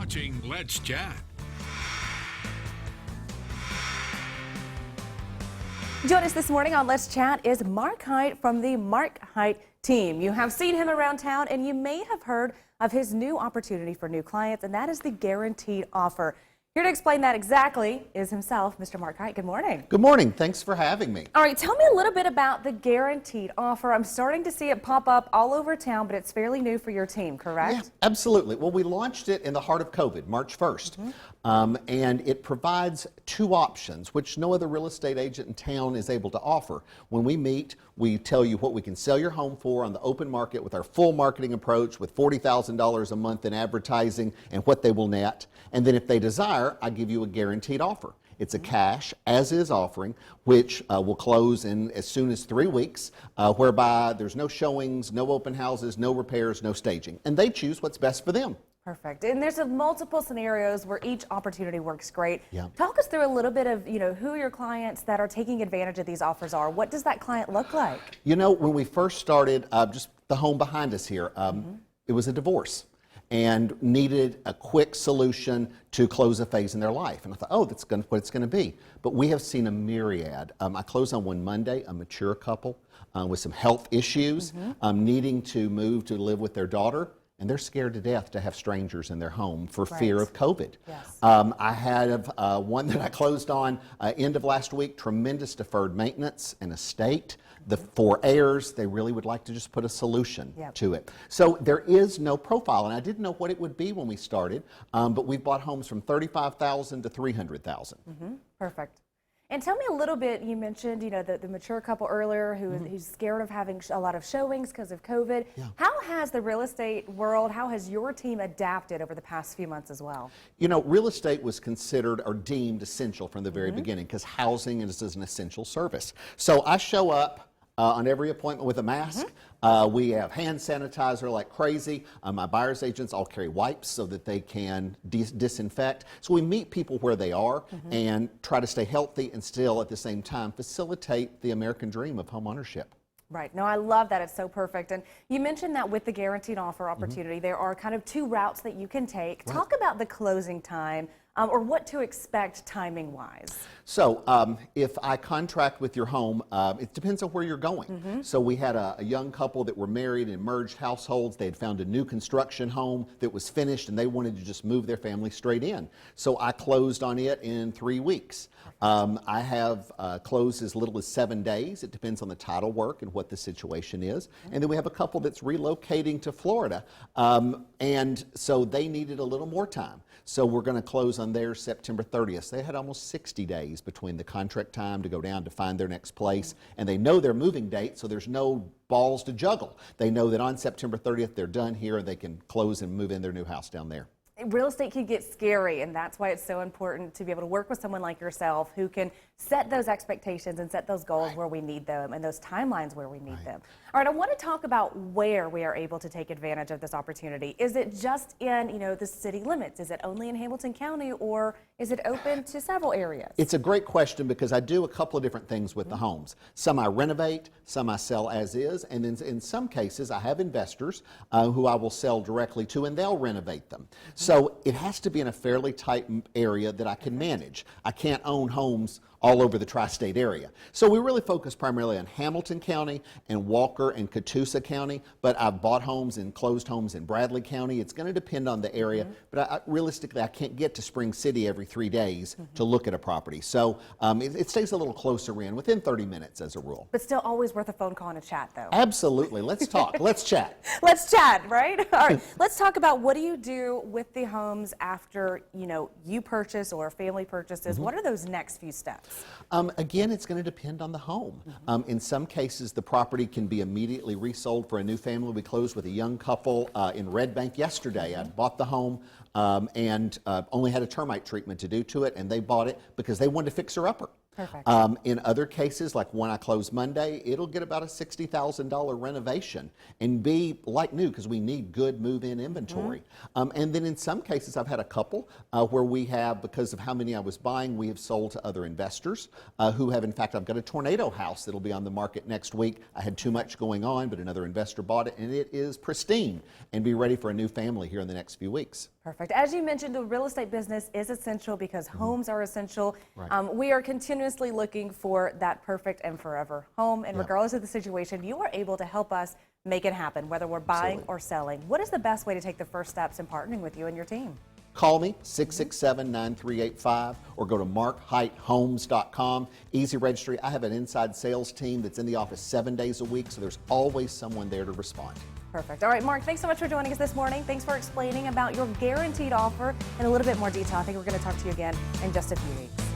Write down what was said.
watching Let's Chat. Join us this morning on Let's Chat is Mark Hite from the Mark Hite Team. You have seen him around town and you may have heard of his new opportunity for new clients, and that is the guaranteed offer. Here to explain that exactly is himself, Mr. Mark Hite. Good morning. Good morning. Thanks for having me. All right, tell me a little bit about the guaranteed offer. I'm starting to see it pop up all over town, but it's fairly new for your team, correct? Yeah, absolutely. Well, we launched it in the heart of COVID, March 1st, and it provides two options, which no other real estate agent in town is able to offer. When we meet, we tell you what we can sell your home for on the open market with our full marketing approach with $40,000 a month in advertising and what they will net. And then if they desire, I give you a guaranteed offer. It's a cash as-is offering, which will close in as soon as 3 weeks, whereby there's no showings, no open houses, no repairs, no staging. And they choose what's best for them. Perfect. And there's multiple scenarios where each opportunity works great. Yeah. Talk us through a little bit of, who your clients that are taking advantage of these offers are. What does that client look like? You know, when we first started, just the home behind us here, it was a divorce and needed a quick solution to close a phase in their life. And I thought, oh, that's what it's going to be. But we have seen a myriad. I closed on one Monday, a mature couple with some health issues, needing to move to live with their daughter. And they're scared to death to have strangers in their home for fear of COVID. Yes. I had one that I closed on end of last week, tremendous deferred maintenance and estate. The 4 heirs, they really would like to just put a solution to it. So there is no profile, and I didn't know what it would be when we started, but we've bought homes from $35,000 to $300,000. Perfect. And tell me a little bit, you mentioned, the mature couple earlier who's scared of having a lot of showings because of COVID. Yeah. How has the real estate world, how has your team adapted over the past few months as well? You know, real estate was considered or deemed essential from the very beginning because housing is an essential service. So I show up on every appointment with a mask. We have hand sanitizer like crazy. My buyer's agents all carry wipes so that they can disinfect. So we meet people where they are and try to stay healthy and still at the same time facilitate the American dream of home ownership. Right. No, I love that. It's so perfect. And you mentioned that with the guaranteed offer opportunity, there are kind of 2 routes that you can take. Right. Talk about the closing time or what to expect timing-wise. So if I contract with your home, it depends on where you're going. So we had a young couple that were married in merged households. They had found a new construction home that was finished and they wanted to just move their family straight in. So I closed on it in 3 weeks. I have closed as little as 7 days. It depends on the title work and what the situation is. And then we have a couple that's relocating to Florida. And so they needed a little more time. So we're going to close on theirs September 30th. They had almost 60 days between the contract time to go down to find their next place. And they know their moving date, so there's no balls to juggle. They know that on September 30th they're done here and they can close and move in their new house down there. Real estate can get scary, and that's why it's so important to be able to work with someone like yourself who can set those expectations and set those goals where we need them and those timelines where we need them. All right, I want to talk about where we are able to take advantage of this opportunity. Is it just in, the city limits? Is it only in Hamilton County, or is it open to several areas? It's a great question because I do a couple of different things with the homes. Some I renovate, some I sell as is, and then in some cases I have investors who I will sell directly to and they'll renovate them. So it has to be in a fairly tight area that I can manage. I can't own homes all over the tri-state area. So we really focus primarily on Hamilton County and Walker and Catoosa County, but I've bought homes and closed homes in Bradley County. It's going to depend on the area, but realistically I can't get to Spring City every 3 days to look at a property. So it stays a little closer in, within 30 minutes as a rule. But still always worth a phone call and a chat, though. Absolutely. Let's talk. Let's chat. Let's chat, right? All right. Let's talk about what do you do with the homes after, you purchase or family purchases. What are those next few steps? Again, it's going to depend on the home. In some cases, the property can be immediately resold for a new family. We closed with a young couple in Red Bank yesterday. I bought the home and only had a termite treatment to do to it, and they bought it because they wanted to fix her upper. Perfect. In other cases, like when I close Monday, it'll get about a $60,000 renovation and be like new because we need good move-in inventory. And then in some cases, I've had a couple where we have, because of how many I was buying, we have sold to other investors who have, in fact, I've got a tornado house that'll be on the market next week. I had too much going on, but another investor bought it, and it is pristine and be ready for a new family here in the next few weeks. Perfect. As you mentioned, the real estate business is essential because homes are essential. Right. We are continuously looking for that perfect and forever home, and regardless of the situation, you are able to help us make it happen, whether we're buying or selling. What is the best way to take the first steps in partnering with you and your team? Call me, 667-9385, or go to markhitehomes.com. Easy registry. I have an inside sales team that's in the office 7 days a week, so there's always someone there to respond. Perfect. All right, Mark, thanks so much for joining us this morning. Thanks for explaining about your guaranteed offer in a little bit more detail. I think we're going to talk to you again in just a few weeks.